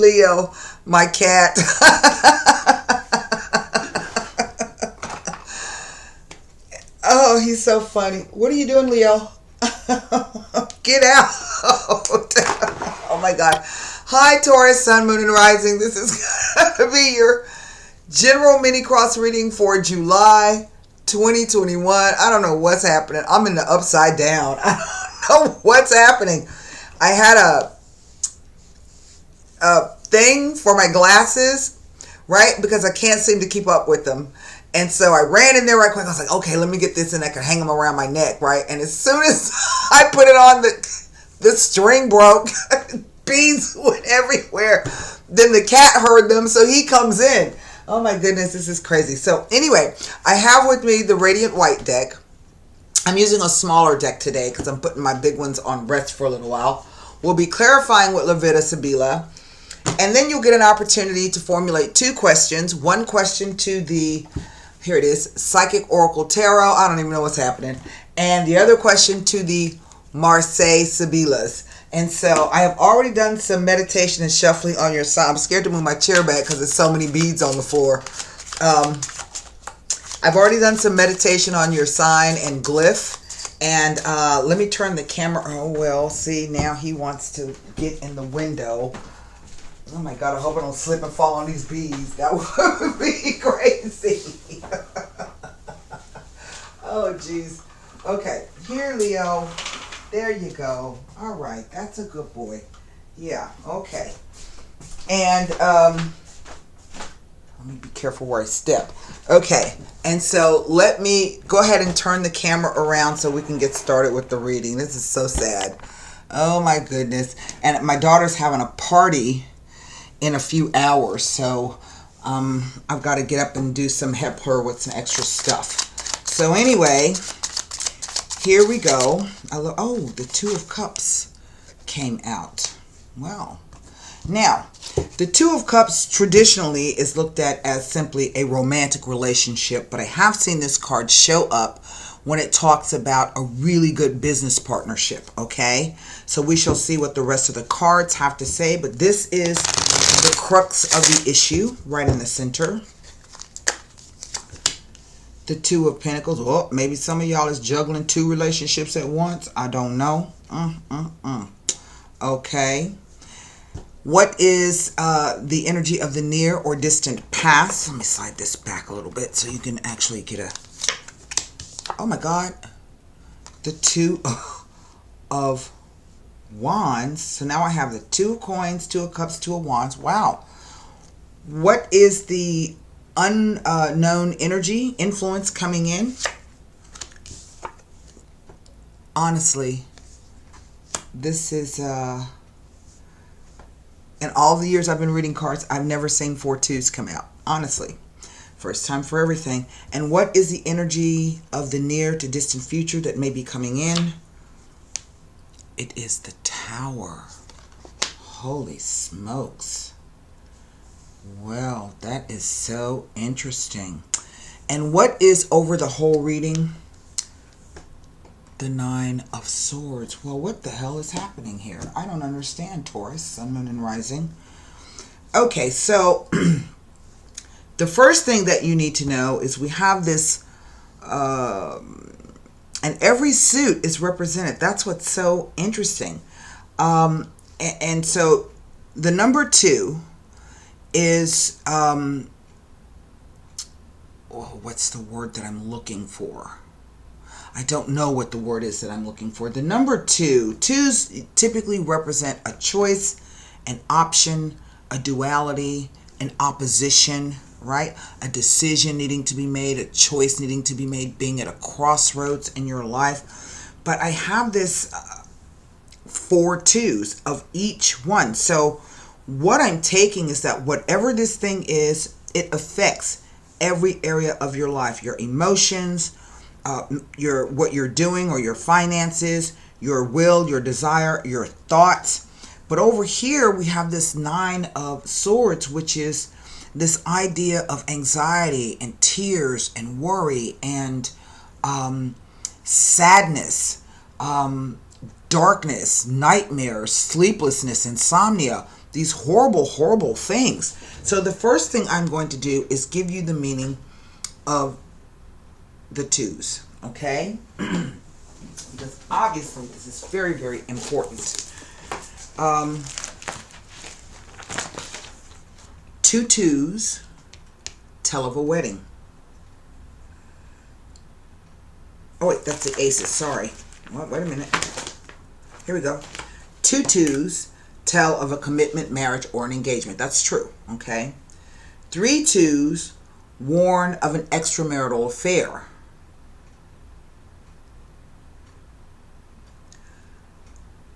Leo, my cat. Oh, he's so funny. What are you doing, Leo? Get out. Oh my God. Hi, Taurus, Sun, Moon, and Rising. This is going to be your general mini cross reading for July 2021. I don't know what's happening. I'm in the upside down. I don't know what's happening. I had a thing for my glasses, right? Because I can't seem to keep up with them. And so I ran in there right quick. I was like, okay, let me get this and I can hang them around my neck, right? And as soon as I put it on, the string broke. Bees went everywhere. Then the cat heard them, so he comes in. Oh my goodness, this is crazy. So anyway, I have with me the Radiant White deck. I'm using a smaller deck today because I'm putting my big ones on rest for a little while. We'll be clarifying with Levita Sibila. And then you'll get an opportunity to formulate 2 questions. One question to the, here it is, Psychic Oracle Tarot. I don't even know what's happening. And the other question to the Marseille Sibilas. And so I have already done some meditation and shuffling on your side. I'm scared to move my chair back because there's so many beads on the floor. I've already done some meditation on your sign and glyph. And let me turn the camera. Oh, well, see, now he wants to get in the window. Oh, my God, I hope I don't slip and fall on these beads. That would be crazy. Oh, jeez. Okay, here, Leo. There you go. All right, that's a good boy. Yeah, okay. And let me be careful where I step. Okay, and so let me go ahead and turn the camera around so we can get started with the reading. This is so sad. Oh my goodness. And my daughter's having a party in a few hours, so I've got to get up and do some help her with some extra stuff. So anyway, here we go. Oh, the 2 of Cups came out. Wow. Now, the 2 of Cups traditionally is looked at as simply a romantic relationship, but I have seen this card show up when it talks about a really good business partnership, okay? So we shall see what the rest of the cards have to say, but this is the crux of the issue right in the center. The 2 of Pentacles. Oh, maybe some of y'all is juggling 2 relationships at once. I don't know. Okay. What is the energy of the near or distant past? Let me slide this back a little bit so you can actually get a... Oh my God. The 2 of Wands. So now I have the 2 of Coins, 2 of Cups, 2 of Wands. Wow. What is the unknown energy, influence coming in? Honestly, this is, in all the years I've been reading cards, I've never seen 4 2s come out. Honestly. First time for everything. And what is the energy of the near to distant future that may be coming in? It is the Tower. Holy smokes. Well, that is so interesting. And what is over the whole reading? The 9 of Swords. Well, what the hell is happening here? I don't understand, Taurus, Sun, Moon, and Rising. Okay, so the first thing that you need to know is we have this, and every suit is represented. That's what's so interesting. And so the number 2 is, what's the word that I'm looking for? I don't know what the word is that I'm looking for. The number 2s typically represent a choice, an option, a duality, an opposition, right? A decision needing to be made, a choice needing to be made, being at a crossroads in your life. But I have this 4 2s of each one. So what I'm taking is that whatever this thing is, it affects every area of your life, your emotions, what you're doing or your finances, your will, your desire, your thoughts. But over here we have this 9 of Swords, which is this idea of anxiety and tears and worry and sadness, darkness, nightmares, sleeplessness, insomnia, these horrible, horrible things. So the first thing I'm going to do is give you the meaning of the twos, okay? Because obviously this is very, very important. Two twos tell of a wedding. Oh wait, that's the aces, sorry. Wait a minute. Here we go. Two twos tell of a commitment, marriage, or an engagement. That's true, okay? Three twos warn of an extramarital affair.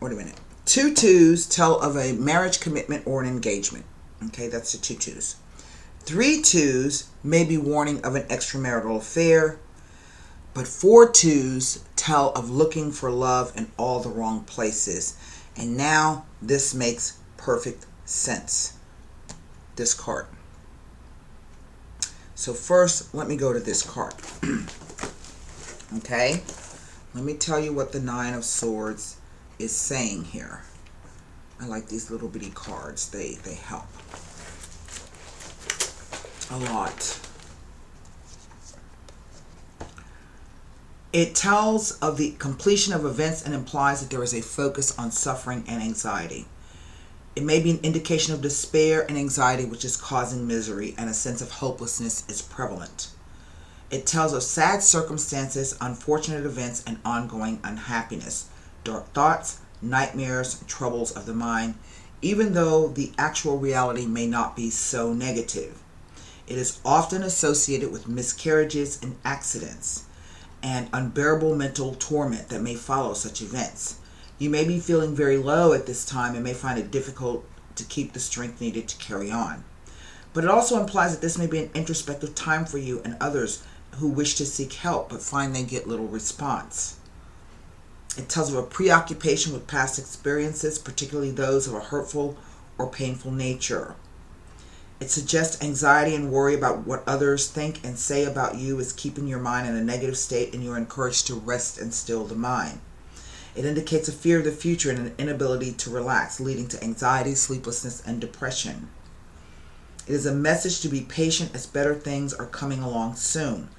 Wait a minute. Two twos tell of a marriage, commitment, or an engagement. Okay, that's the two twos. Three twos may be warning of an extramarital affair, but four twos tell of looking for love in all the wrong places. And now this makes perfect sense, this card. So first, let me go to this card. Okay, let me tell you what the Nine of Swords is saying here. I like these little bitty cards. They help a lot. It tells of the completion of events and implies that there is a focus on suffering and anxiety. It may be an indication of despair and anxiety which is causing misery, and a sense of hopelessness is prevalent. It tells of sad circumstances, unfortunate events, and ongoing unhappiness, dark thoughts, nightmares, and troubles of the mind, even though the actual reality may not be so negative. It is often associated with miscarriages and accidents, and unbearable mental torment that may follow such events. You may be feeling very low at this time and may find it difficult to keep the strength needed to carry on. But it also implies that this may be an introspective time for you and others who wish to seek help but find they get little response. It tells of a preoccupation with past experiences, particularly those of a hurtful or painful nature. It suggests anxiety and worry about what others think and say about you is keeping your mind in a negative state, and you are encouraged to rest and still the mind. It indicates a fear of the future and an inability to relax, leading to anxiety, sleeplessness, and depression. It is a message to be patient as better things are coming along soon.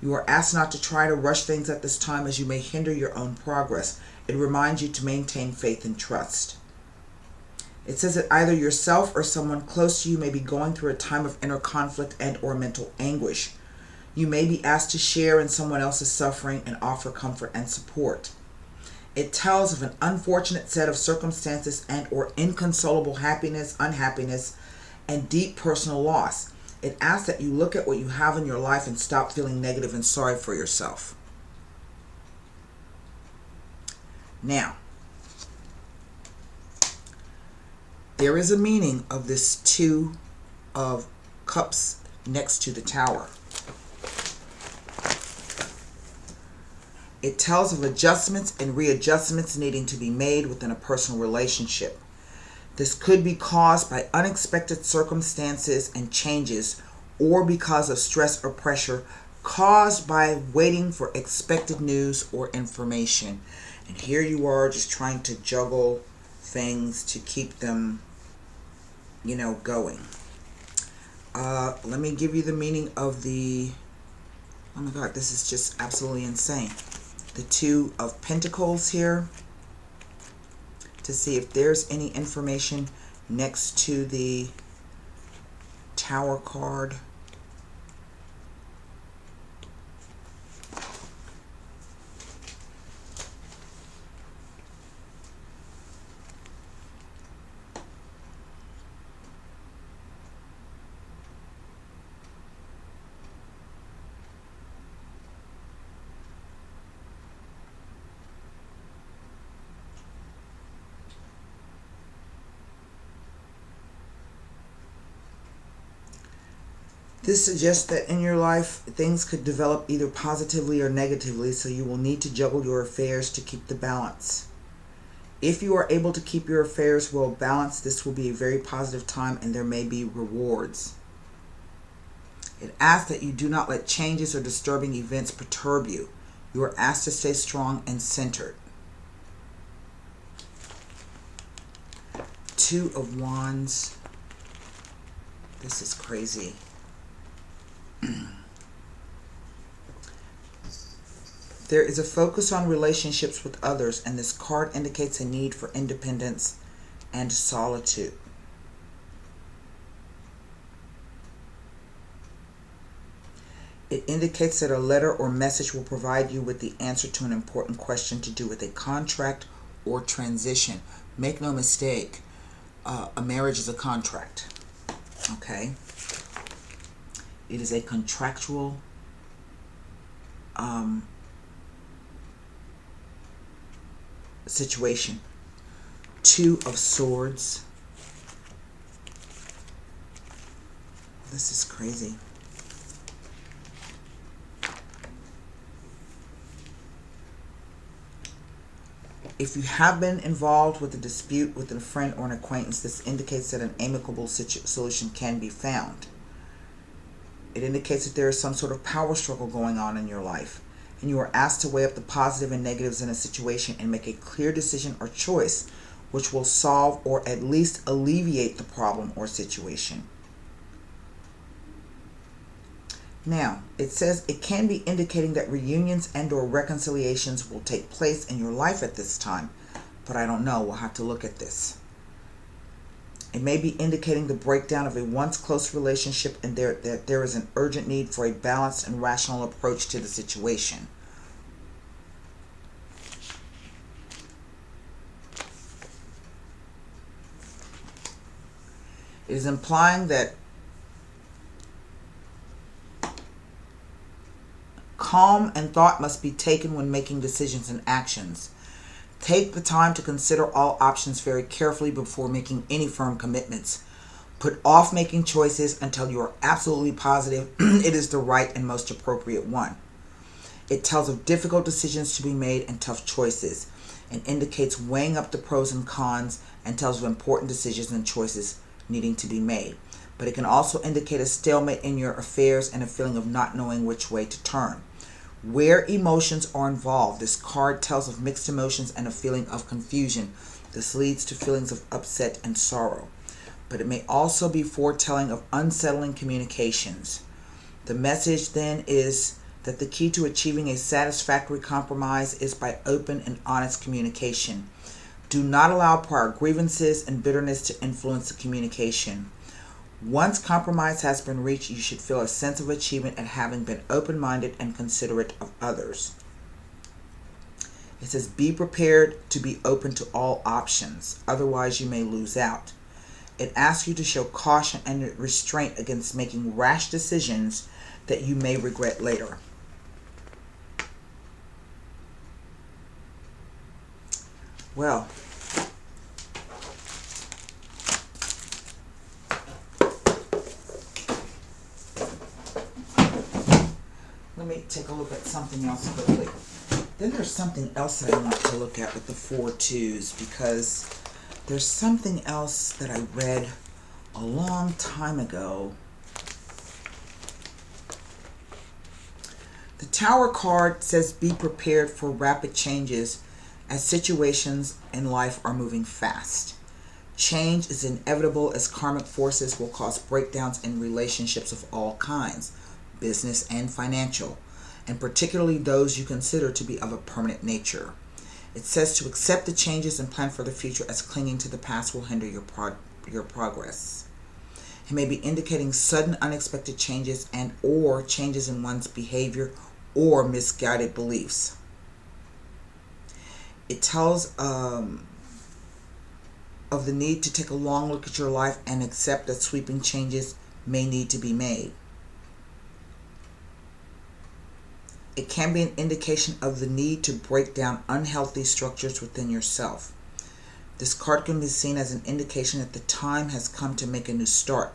You are asked not to try to rush things at this time, as you may hinder your own progress. It reminds you to maintain faith and trust. It says that either yourself or someone close to you may be going through a time of inner conflict and or mental anguish. You may be asked to share in someone else's suffering and offer comfort and support. It tells of an unfortunate set of circumstances and or inconsolable unhappiness, and deep personal loss. It asks that you look at what you have in your life and stop feeling negative and sorry for yourself. Now, there is a meaning of this Two of Cups next to the Tower. It tells of adjustments and readjustments needing to be made within a personal relationship. This could be caused by unexpected circumstances and changes, or because of stress or pressure caused by waiting for expected news or information. And here you are just trying to juggle things to keep them, going. Let me give you the meaning of the, oh my God, this is just absolutely insane. The Two of Pentacles here, to see if there's any information next to the Tower card. This suggests that in your life, things could develop either positively or negatively, so you will need to juggle your affairs to keep the balance. If you are able to keep your affairs well balanced, this will be a very positive time and there may be rewards. It asks that you do not let changes or disturbing events perturb you. You are asked to stay strong and centered. Two of Wands. This is crazy. There is a focus on relationships with others, and this card indicates a need for independence and solitude. It indicates that a letter or message will provide you with the answer to an important question to do with a contract or transition. Make no mistake, a marriage is a contract. Okay? It is a contractual situation. Two of Swords. This is crazy. If you have been involved with a dispute with a friend or an acquaintance, this indicates that an amicable solution can be found. It indicates that there is some sort of power struggle going on in your life, and you are asked to weigh up the positive and negatives in a situation and make a clear decision or choice which will solve or at least alleviate the problem or situation. Now, it says it can be indicating that reunions and or reconciliations will take place in your life at this time, but I don't know. We'll have to look at this. It may be indicating the breakdown of a once close relationship and that there is an urgent need for a balanced and rational approach to the situation. It is implying that calm and thought must be taken when making decisions and actions. Take the time to consider all options very carefully before making any firm commitments. Put off making choices until you are absolutely positive it is the right and most appropriate one. It tells of difficult decisions to be made and tough choices, and indicates weighing up the pros and cons, and tells of important decisions and choices needing to be made. But it can also indicate a stalemate in your affairs and a feeling of not knowing which way to turn. Where emotions are involved, this card tells of mixed emotions and a feeling of confusion. This leads to feelings of upset and sorrow. But it may also be foretelling of unsettling communications. The message then is that the key to achieving a satisfactory compromise is by open and honest communication. Do not allow prior grievances and bitterness to influence the communication. Once compromise has been reached, you should feel a sense of achievement at having been open-minded and considerate of others. It says, be prepared to be open to all options, otherwise you may lose out. It asks you to show caution and restraint against making rash decisions that you may regret later. Well, let me take a look at something else quickly. Then there's something else that I want to look at with the 4 twos, because there's something else that I read a long time ago. The Tower card says be prepared for rapid changes as situations in life are moving fast. Change is inevitable as karmic forces will cause breakdowns in relationships of all kinds, business and financial, and particularly those you consider to be of a permanent nature. It says to accept the changes and plan for the future, as clinging to the past will hinder your progress. It may be indicating sudden unexpected changes and or changes in one's behavior or misguided beliefs. It tells of the need to take a long look at your life and accept that sweeping changes may need to be made. It can be an indication of the need to break down unhealthy structures within yourself. This card can be seen as an indication that the time has come to make a new start.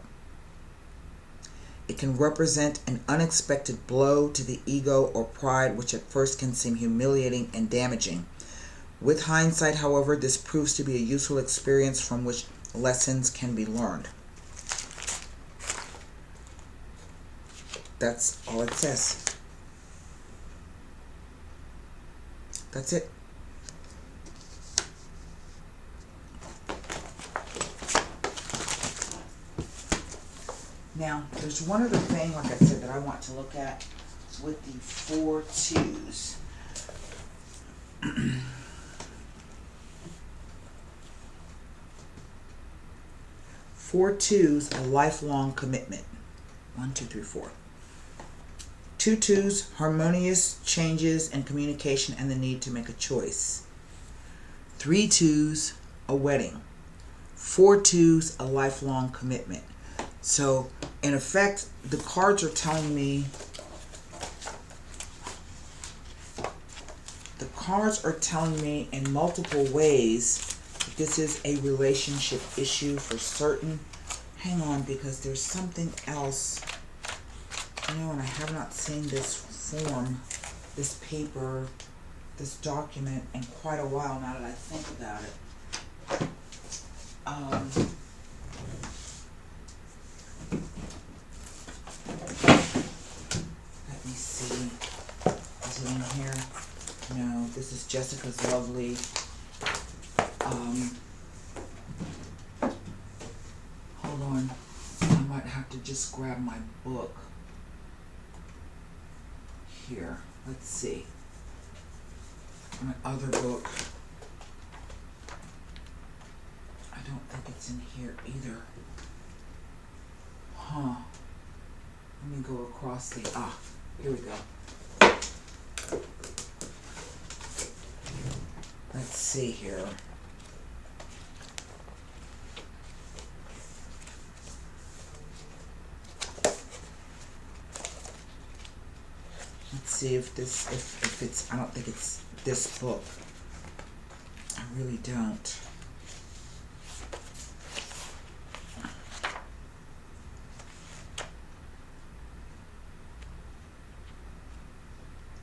It can represent an unexpected blow to the ego or pride, which at first can seem humiliating and damaging. With hindsight, however, this proves to be a useful experience from which lessons can be learned. That's all it says. That's it. Now, there's one other thing, like I said, that I want to look at with the 4-2s. 4-2s, a lifelong commitment. 1, 2, 3, 4. 2-2s, harmonious changes and communication and the need to make a choice. 3-2s, a wedding. 4-2s, a lifelong commitment. So, in effect, the cards are telling me, in multiple ways that this is a relationship issue for certain. Hang on, because there's something else. You know, and I have not seen this form, this paper, this document in quite a while now that I think about it. Let me see. Is it in here? No, this is Jessica's lovely. Hold on. I might have to just grab my book. Here. Let's see. My other book. I don't think it's in here either. Huh. Let me go across the... here we go. Let's see here. Let's see if this, if it's, I don't think it's this book. I really don't.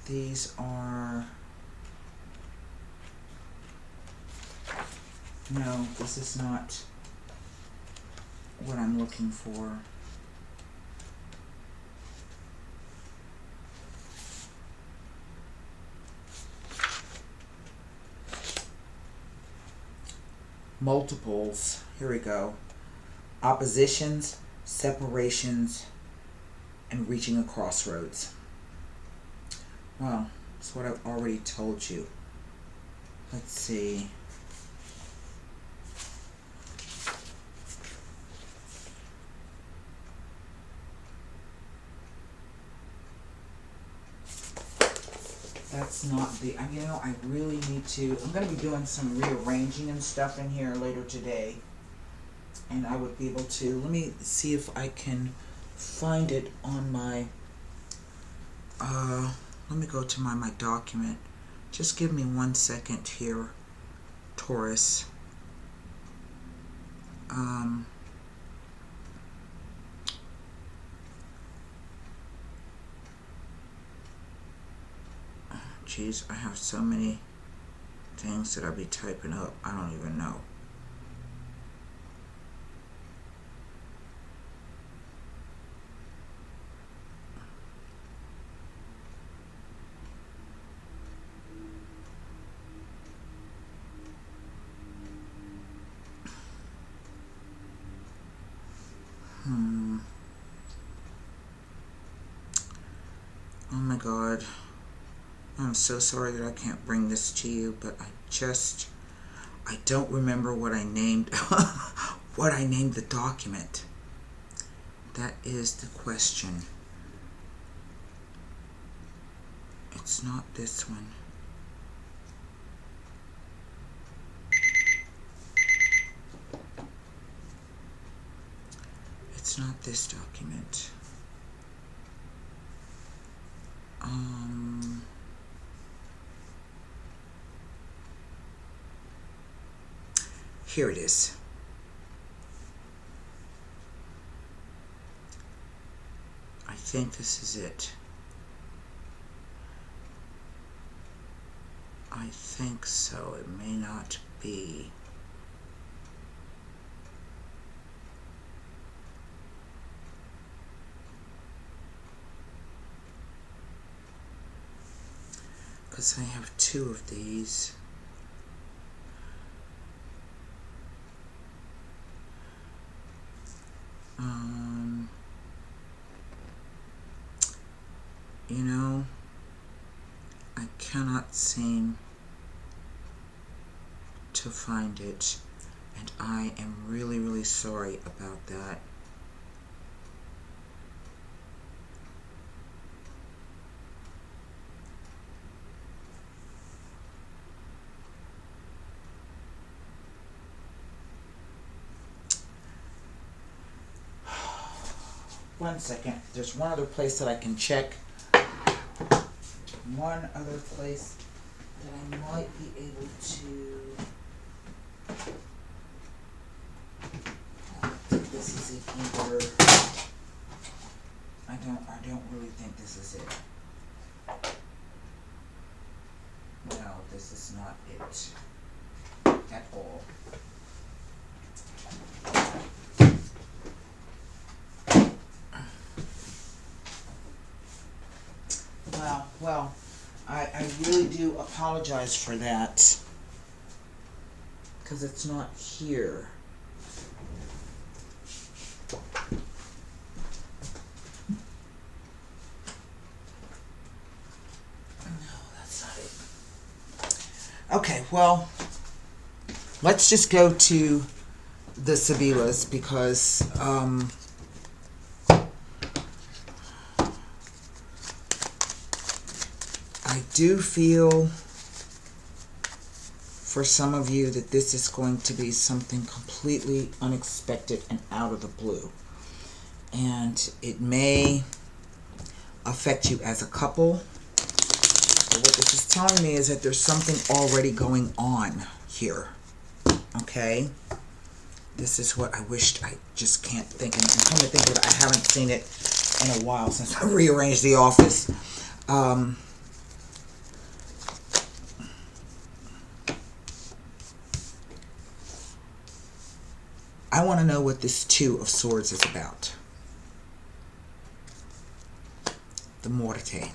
These are, no, this is not what I'm looking for. Multiples, here we go. Oppositions, separations, and reaching a crossroads. Well, that's what I've already told you. Let's see. That's not the, you know, I really need to, I'm going to be doing some rearranging and stuff in here later today. And I would be able to, let me see if I can find it on my, let me go to my document. Just give me 1 second here, Taurus. Geez, I have so many things that I'll be typing up. I don't even know. Oh my God. I'm so sorry that I can't bring this to you, but I don't remember what I named what I named the document. That is the question. It's not this one. It's not this document. Here it is. I think this is it. I think so. It may not be. Because I have 2 of these. you know, I cannot seem to find it, and I am really, really sorry about that. One second. There's one other place that I can check. One other place that I might be able to. I don't think this is it either. I don't really think this is it. No, this is not it at all. Well, I really do apologize for that, because it's not here. No, that's not it. Okay, well, let's just go to the Sibilas, because I do feel for some of you that this is going to be something completely unexpected and out of the blue. And it may affect you as a couple. But what this is telling me is that there's something already going on here. Okay? This is what I wished. I just can't think. And come to think of it, I haven't seen it in a while since I rearranged the office. I want to know what this Two of Swords is about. The Morte.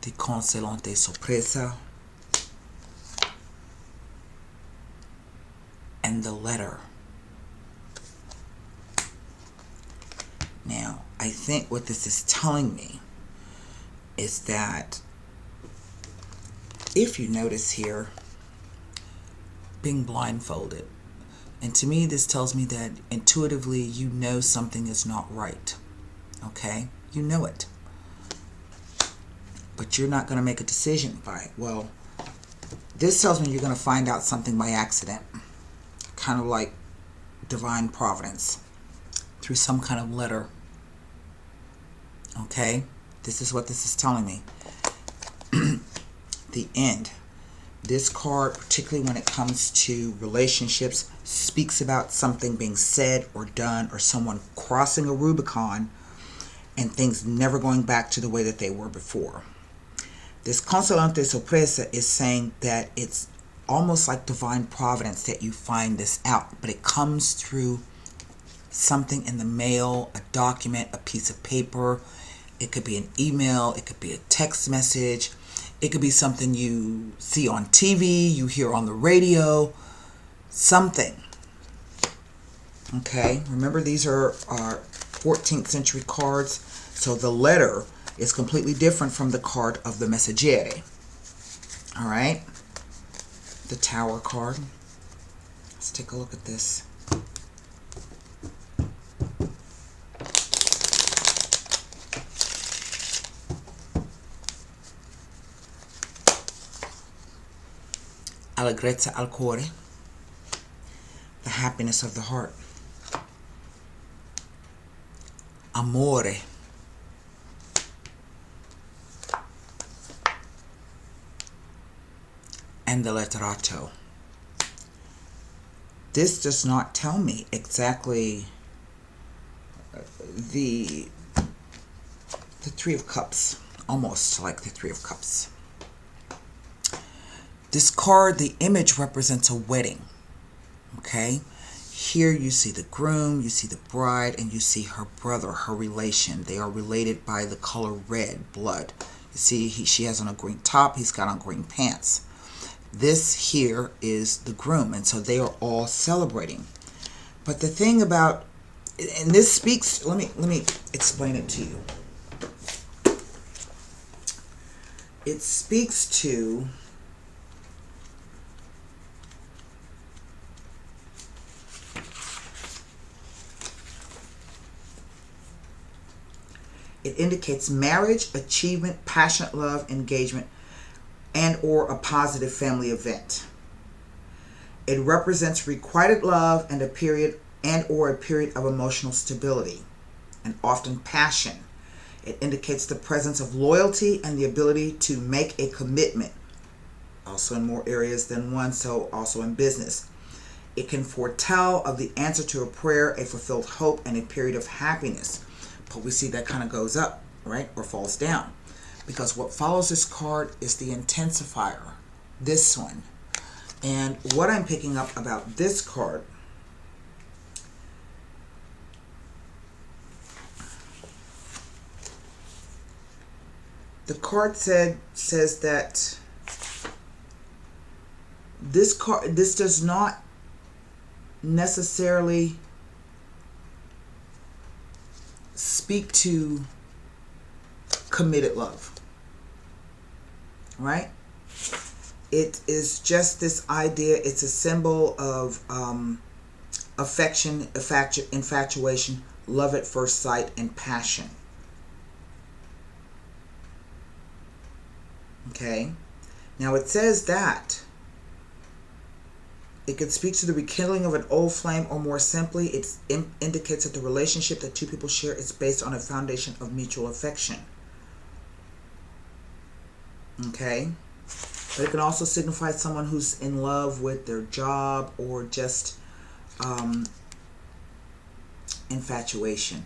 The Consolante Sorpresa. And the Letter. Now, I think what this is telling me is that, if you notice here, being blindfolded. And to me, this tells me that intuitively you know something is not right. Okay? You know it. But you're not going to make a decision by it. Well, this tells me you're going to find out something by accident. Kind of like divine providence. Through some kind of letter. Okay? This is what this is telling me. The End. This card, particularly when it comes to relationships, speaks about something being said or done, or someone crossing a Rubicon and things never going back to the way that they were before. This Consolante Sorpresa is saying that it's almost like divine providence that you find this out, but it comes through something in the mail, a document, a piece of paper. It could be an email, it could be a text message. It could be something you see on TV, you hear on the radio, something. Okay, remember these are 14th century cards, so the letter is completely different from the card of the Messaggere. All right, the Tower card. Let's take a look at this. Allegrezza al cuore, the happiness of the heart. Amore, and the letterato. This does not tell me exactly the Three of Cups, almost like the Three of Cups. This card, the image represents a wedding, okay? Here you see the groom, you see the bride, and you see her brother, her relation. They are related by the color red, blood. You see, she has on a green top, he's got on green pants. This here is the groom, and so they are all celebrating. But the thing about, and this speaks, let me explain it to you. it speaks to it indicates marriage, achievement, passionate love, engagement, and or a positive family event. It represents requited love and a period of emotional stability and often passion. It indicates the presence of loyalty and the ability to make a commitment, also in more areas than one, so also in business. It can foretell of the answer to a prayer, a fulfilled hope, and a period of happiness. But we see that kind of goes up, right, or falls down. Because what follows this card is the intensifier, this one. And what I'm picking up about this card, the card says that this does not necessarily speak to committed love, right? It is just this idea. It's a symbol of affection, infatuation, love at first sight, and passion. Okay, now it says that it could speak to the rekindling of an old flame, or more simply, it indicates that the relationship that two people share is based on a foundation of mutual affection. Okay, but it can also signify someone who's in love with their job or just infatuation,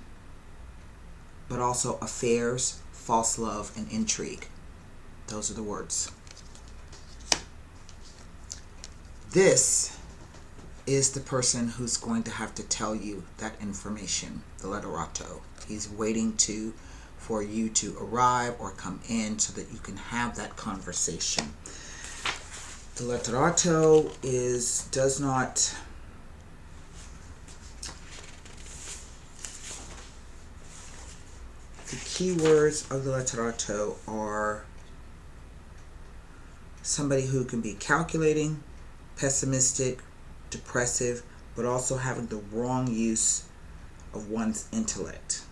but also affairs, false love, and intrigue. Those are the words. This is the person who's going to have to tell you that information, the letterato. He's waiting for you to arrive or come in so that you can have that conversation. The letterato does not the key words of the letterato are somebody who can be calculating, pessimistic, depressive, but also having the wrong use of one's intellect.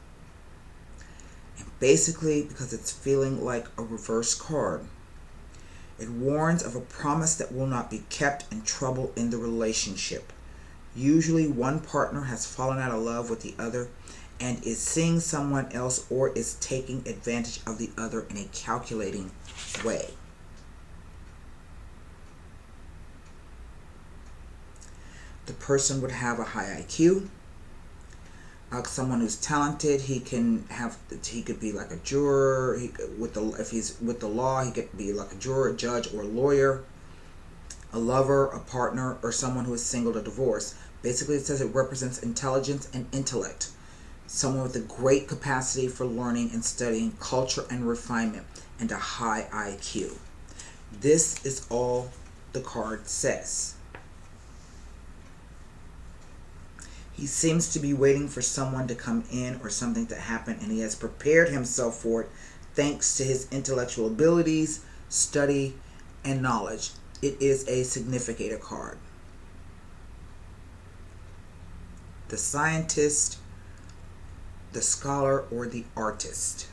And basically, because it's feeling like a reverse card, it warns of a promise that will not be kept and trouble in the relationship. Usually one partner has fallen out of love with the other and is seeing someone else or is taking advantage of the other in a calculating way. The person would have a high IQ. Someone who's talented, he could be like a juror. If he's with the law, he could be like a juror, a judge, or a lawyer. A lover, a partner, or someone who is single or divorced. Basically, it says it represents intelligence and intellect. Someone with a great capacity for learning and studying, culture and refinement, and a high IQ. This is all the card says. He seems to be waiting for someone to come in or something to happen, and he has prepared himself for it thanks to his intellectual abilities, study, and knowledge. It is a significator card. The scientist, the scholar, or the artist.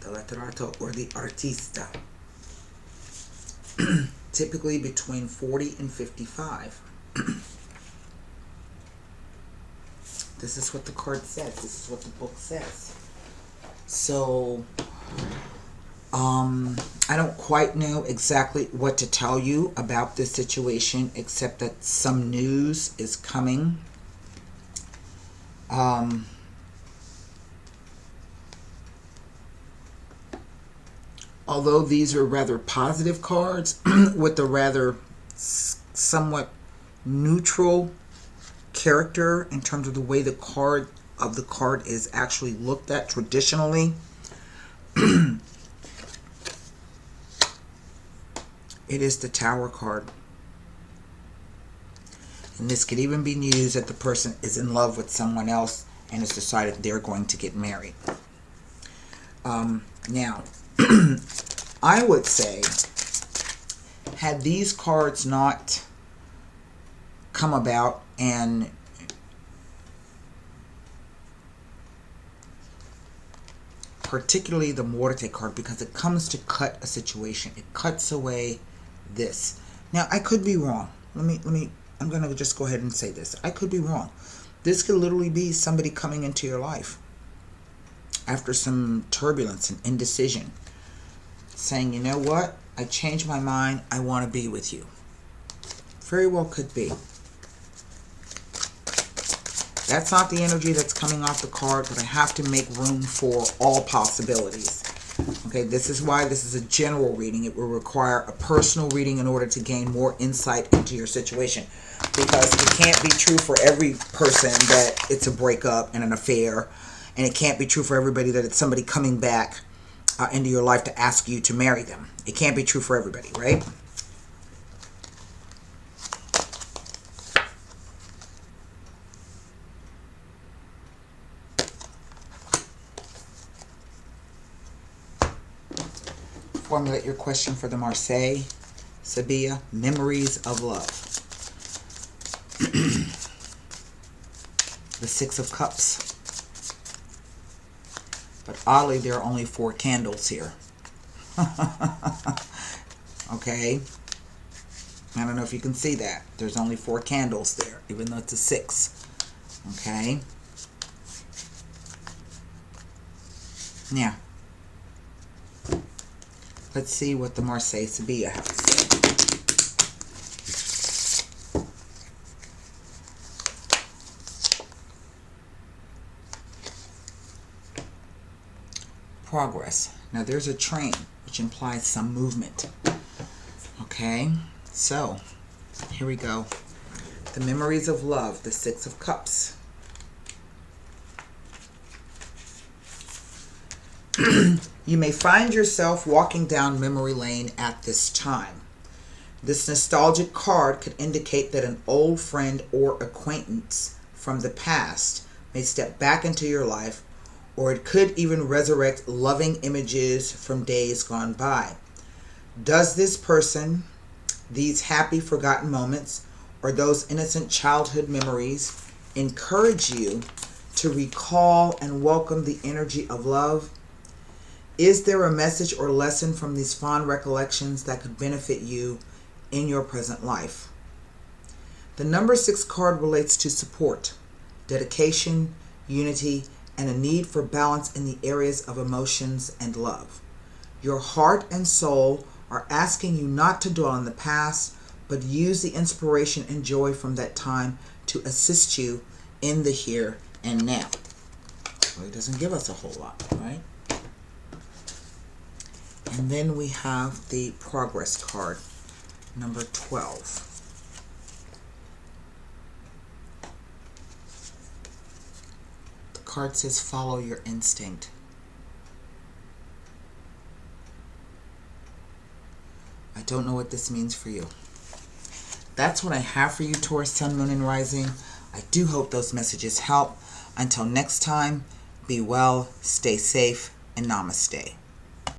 The letterato or the artista. Typically between 40 and 55. This is what the card says. This is what the book says. So, I don't quite know exactly what to tell you about this situation, except that some news is coming. Although these are rather positive cards with a rather somewhat neutral character in terms of the way the card is actually looked at traditionally. It is the Tower card. And this could even be used that the person is in love with someone else and has decided they're going to get married. Now, I would say, had these cards not come about, and particularly the Morte card, because it comes to cut a situation. It cuts away this. Now, I could be wrong. I'm going to just go ahead and say this. I could be wrong. This could literally be somebody coming into your life after some turbulence and indecision, saying, you know what? I changed my mind. I want to be with you. Very well could be. That's not the energy that's coming off the card, but I have to make room for all possibilities. Okay, this is why this is a general reading. It will require a personal reading in order to gain more insight into your situation. Because it can't be true for every person that it's a breakup and an affair. And it can't be true for everybody that it's somebody coming back into your life to ask you to marry them. It can't be true for everybody, right? Formulate your question for the Marseille, Sabia, Memories of Love. The Six of Cups. But oddly, there are only 4 candles here. Okay? I don't know if you can see that. There's only 4 candles there, even though it's a 6. Okay? Now, let's see what the Marseille Sabia have to say. Progress. Now there's a train, which implies some movement. Okay, so here we go. The Memories of Love, the Six of Cups. You may find yourself walking down memory lane at this time. This nostalgic card could indicate that an old friend or acquaintance from the past may step back into your life, or it could even resurrect loving images from days gone by. Does this person, these happy forgotten moments, or those innocent childhood memories encourage you to recall and welcome the energy of love? Is there a message or lesson from these fond recollections that could benefit you in your present life? The number 6 card relates to support, dedication, unity, and a need for balance in the areas of emotions and love. Your heart and soul are asking you not to dwell on the past, but use the inspiration and joy from that time to assist you in the here and now. Well, it doesn't give us a whole lot, right? And then we have the Progress card, number 12. The card says, follow your instinct. I don't know what this means for you. That's what I have for you, Taurus, Sun, Moon, and Rising. I do hope those messages help. Until next time, be well, stay safe, and namaste.